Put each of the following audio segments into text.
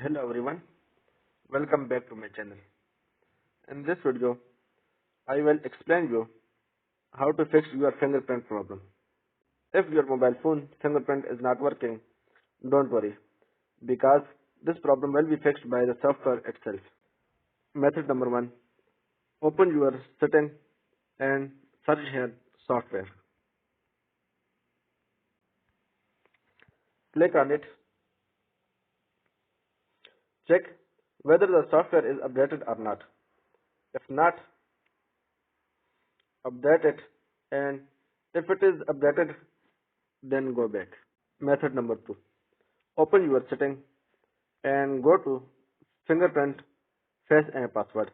Hello everyone, welcome back to my channel. In this video, I will explain you how to fix your fingerprint problem. If your mobile phone fingerprint is not working, don't worry, because this problem will be fixed by the software itself. Method number 1, open your setting and search here software. Click on it. Check whether the software is updated or not. If not, update it, and if it is updated, then go back. Method number 2, open your setting and go to fingerprint, face and password.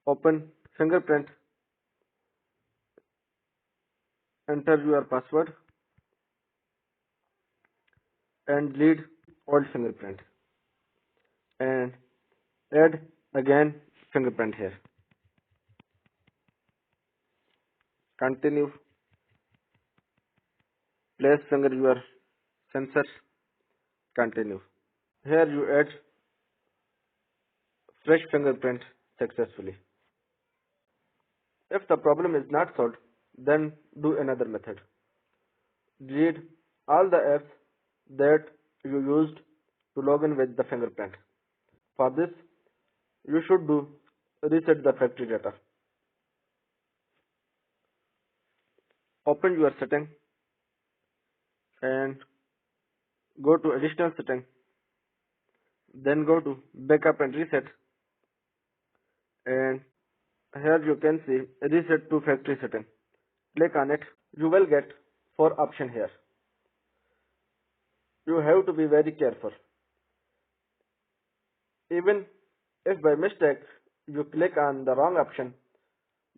Open fingerprint, enter your password and delete old fingerprint and add again fingerprint here. Continue. Place finger your sensor. Continue. Here you add fresh fingerprint successfully. If the problem is not solved, then do another method. Delete all the apps that you used to log in with the fingerprint. For this, you should do reset the factory data. Open your setting and go to additional setting. Then go to backup and reset, and here you can see reset to factory setting. Click on it. You will get 4 options here. You have to be very careful. Even if by mistake you click on the wrong option,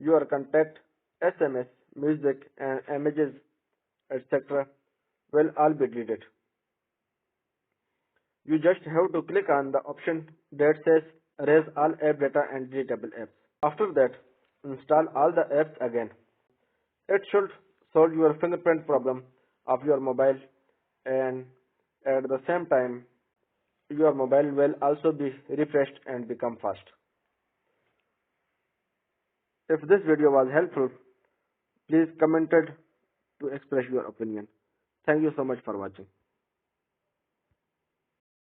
your contact, SMS, music and images, etc. will all be deleted. You just have to click on the option that says erase all app data and deletable apps. After that, install all the apps again. It should solve your fingerprint problem of your mobile, and at the same time, your mobile will also be refreshed and become fast. If this video was helpful, please comment it to express your opinion. Thank you so much for watching.